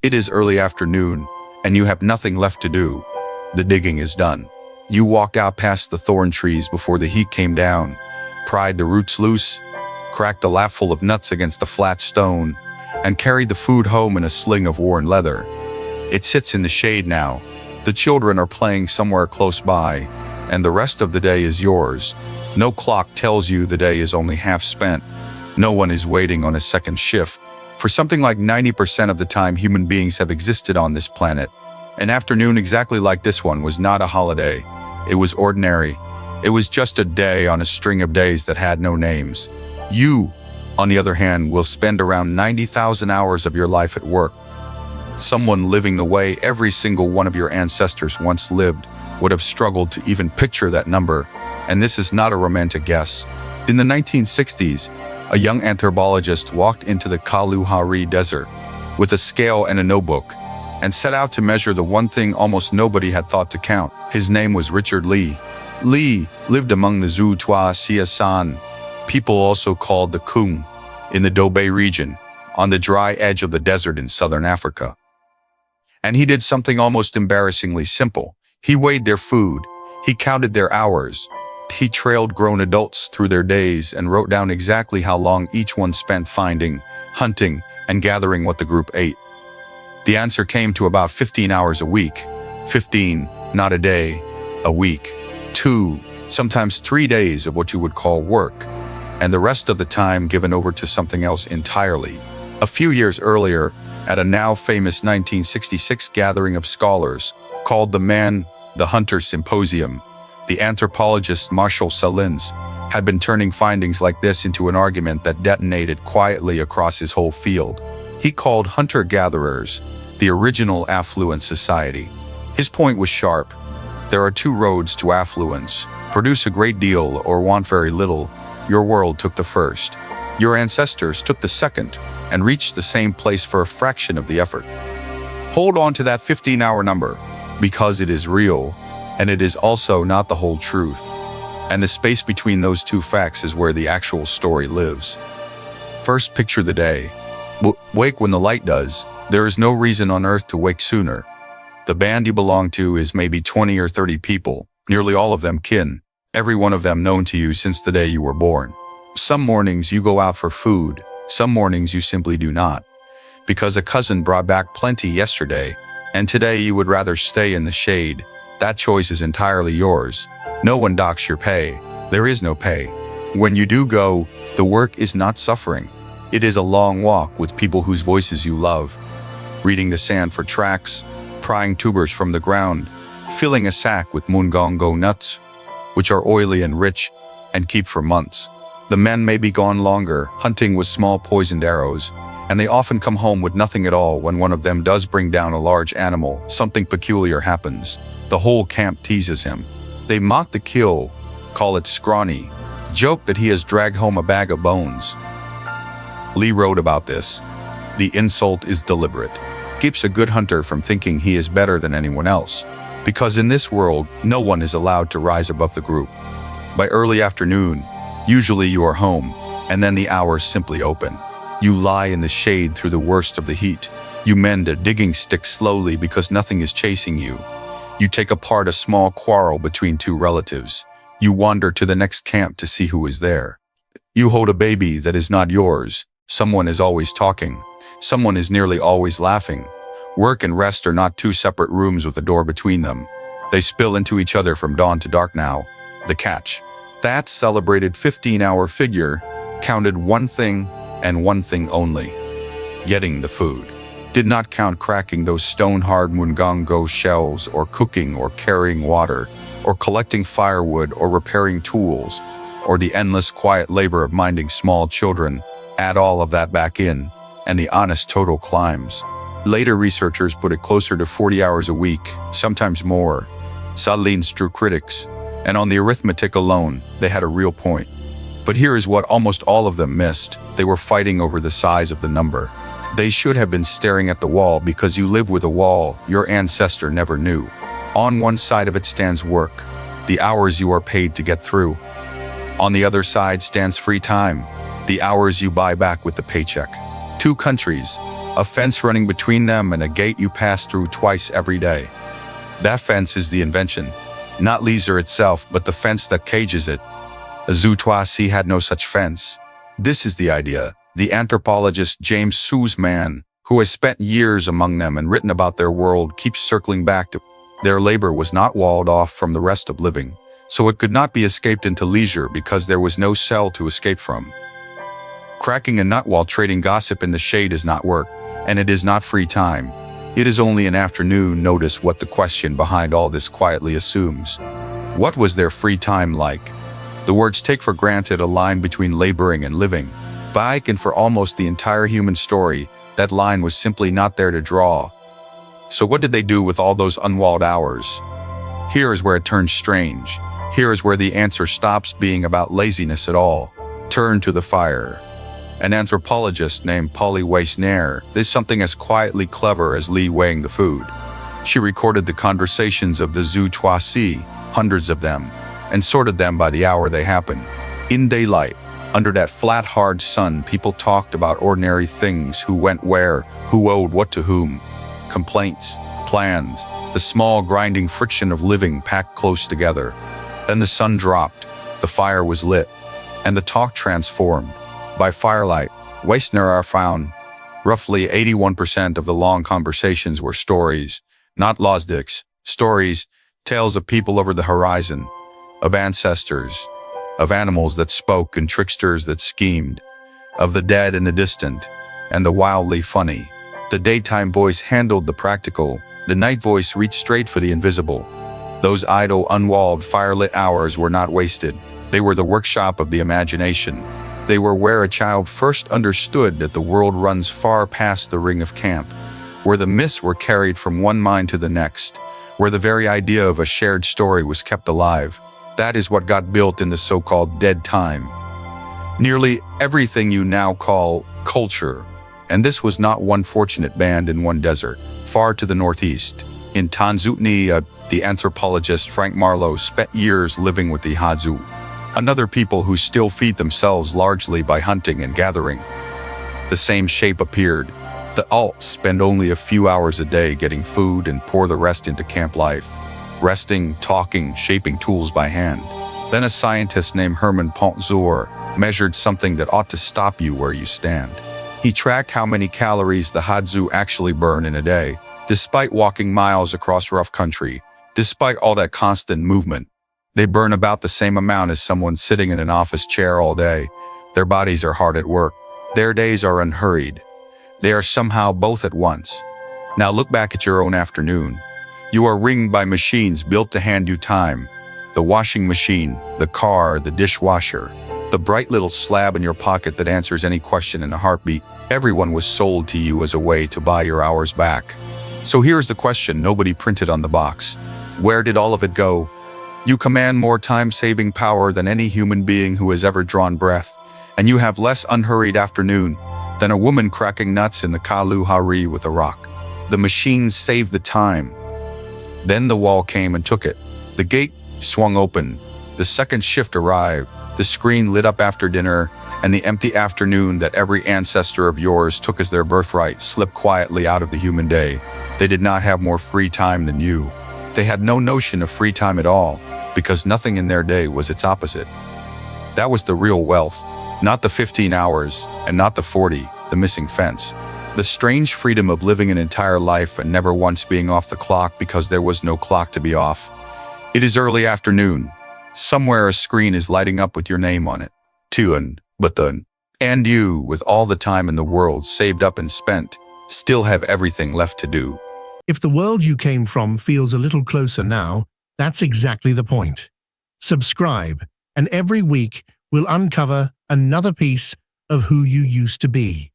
It is early afternoon, and you have nothing left to do. The digging is done. You walked out past the thorn trees before the heat came down, pried the roots loose, cracked a lapful of nuts against the flat stone, and carried the food home in a sling of worn leather. It sits in the shade now. The children are playing somewhere close by, and the rest of the day is yours. No clock tells you the day is only half spent. No one is waiting on a second shift. For something like 90% of the time human beings have existed on this planet, an afternoon exactly like this one was not a holiday. It was ordinary. It was just a day on a string of days that had no names. You, on the other hand, will spend around 90,000 hours of your life at work. Someone living the way every single one of your ancestors once lived would have struggled to even picture that number, and this is not a romantic guess. In the 1960s, a young anthropologist walked into the Kalahari Desert with a scale and a notebook and set out to measure the one thing almost nobody had thought to count. His name was Richard Lee. Lee lived among the Zhutua Siasan, people also called the Kung, in the Dobei region, on the dry edge of the desert in southern Africa. And he did something almost embarrassingly simple. He weighed their food, he counted their hours, he trailed grown adults through their days and wrote down exactly how long each one spent finding, hunting, and gathering what the group ate. The answer came to about 15 hours a week. 15, not a day, a week. 2, sometimes 3 days of what you would call work, and the rest of the time given over to something else entirely. A few years earlier, at a now famous 1966 gathering of scholars called the Man, the Hunter Symposium, the anthropologist Marshall Sahlins had been turning findings like this into an argument that detonated quietly across his whole field. He called hunter-gatherers the original affluent society. His point was sharp. There are 2 roads to affluence: produce a great deal or want very little. Your world took the first. Your ancestors took the second and reached the same place for a fraction of the effort. Hold on to that 15-hour number, because it is real, and it is also not the whole truth. And the space between those 2 facts is where the actual story lives. First, picture the day. Wake when the light does. There is no reason on earth to wake sooner. The band you belong to is maybe 20 or 30 people, nearly all of them kin, every one of them known to you since the day you were born. Some mornings you go out for food, some mornings you simply do not, because a cousin brought back plenty yesterday, and today you would rather stay in the shade. That choice is entirely yours. No one docks your pay. There is no pay. When you do go, the work is not suffering. It is a long walk with people whose voices you love, reading the sand for tracks, prying tubers from the ground, filling a sack with mungongo nuts, which are oily and rich, and keep for months. The men may be gone longer, hunting with small poisoned arrows, and they often come home with nothing at all. When one of them does bring down a large animal, something peculiar happens. The whole camp teases him. They mock the kill, call it scrawny, joke that he has dragged home a bag of bones. Lee wrote about this. The insult is deliberate. Keeps a good hunter from thinking he is better than anyone else, because in this world, no one is allowed to rise above the group. By early afternoon, usually you are home, and then the hours simply open. You lie in the shade through the worst of the heat. You mend a digging stick slowly because nothing is chasing you. You take apart a small quarrel between 2 relatives. You wander to the next camp to see who is there. You hold a baby that is not yours. Someone is always talking. Someone is nearly always laughing. Work and rest are not 2 separate rooms with a door between them. They spill into each other from dawn to dark now. The catch. That celebrated 15-hour figure counted one thing and one thing only: getting the food. Did not count cracking those stone-hard mungongo shells, or cooking, or carrying water, or collecting firewood, or repairing tools, or the endless quiet labor of minding small children. Add all of that back in, and the honest total climbs. Later researchers put it closer to 40 hours a week, sometimes more. Sahlins drew critics, and on the arithmetic alone, they had a real point. But here is what almost all of them missed. They were fighting over the size of the number. They should have been staring at the wall, because you live with a wall your ancestor never knew. On one side of it stands work, the hours you are paid to get through. On the other side stands free time, the hours you buy back with the paycheck. 2 countries, A fence running between them and a gate you pass through twice every day. That fence is the invention, not leisure itself, but the fence that cages it. Azutuasi had no such fence. This is the idea. The anthropologist James Sussman, who has spent years among them and written about their world, keeps circling back to their labor was not walled off from the rest of living, so it could not be escaped into leisure because there was no cell to escape from. Cracking a nut while trading gossip in the shade is not work, and it is not free time. It is only an afternoon. Notice what the question behind all this quietly assumes. What was their free time like? The words take for granted a line between laboring and living. But and for almost the entire human story, that line was simply not there to draw. So what did they do with all those unwalled hours? Here is where it turns strange. Here is where the answer stops being about laziness at all. Turn to the fire. An anthropologist named Polly Wiessner did something as quietly clever as Lee weighing the food. She recorded the conversations of the Azutuasi, hundreds of them, and sorted them by the hour they happened. In daylight, under that flat, hard sun, people talked about ordinary things: who went where, who owed what to whom, complaints, plans, the small grinding friction of living packed close together. Then the sun dropped, the fire was lit, and the talk transformed. By firelight, Wiessner found roughly 81% of the long conversations were stories, not losdicks, stories, tales of people over the horizon, of ancestors, of animals that spoke and tricksters that schemed, of the dead and the distant, and the wildly funny. The daytime voice handled the practical, the night voice reached straight for the invisible. Those idle, unwalled, firelit hours were not wasted. They were the workshop of the imagination. They were where a child first understood that the world runs far past the ring of camp, where the myths were carried from one mind to the next, where the very idea of a shared story was kept alive. That is what got built in the so-called dead time. Nearly everything you now call culture, and this was not one fortunate band in one desert, far to the northeast. In Tanzania, the anthropologist Frank Marlowe spent years living with the Hadza, another people who still feed themselves largely by hunting and gathering. The same shape appeared. The Alts spend only a few hours a day getting food and pour the rest into camp life, resting, talking, shaping tools by hand. Then a scientist named Herman Pontzor measured something that ought to stop you where you stand. He tracked how many calories the Hadza actually burn in a day, despite walking miles across rough country, despite all that constant movement. They burn about the same amount as someone sitting in an office chair all day. Their bodies are hard at work. Their days are unhurried. They are somehow both at once. Now look back at your own afternoon. You are ringed by machines built to hand you time. The washing machine, the car, the dishwasher, the bright little slab in your pocket that answers any question in a heartbeat. Everyone was sold to you as a way to buy your hours back. So here's the question nobody printed on the box. Where did all of it go? You command more time-saving power than any human being who has ever drawn breath, and you have less unhurried afternoon than a woman cracking nuts in the Kalahari with a rock. The machines saved the time. Then the wall came and took it. The gate swung open. The second shift arrived. The screen lit up after dinner, and the empty afternoon that every ancestor of yours took as their birthright slipped quietly out of the human day. They did not have more free time than you. They had no notion of free time at all, because nothing in their day was its opposite. That was the real wealth, not the 15 hours, and not the 40, the missing fence. The strange freedom of living an entire life and never once being off the clock because there was no clock to be off. It is early afternoon. Somewhere a screen is lighting up with your name on it. And you, with all the time in the world saved up and spent, still have everything left to do. If the world you came from feels a little closer now, that's exactly the point. Subscribe, and every week we'll uncover another piece of who you used to be.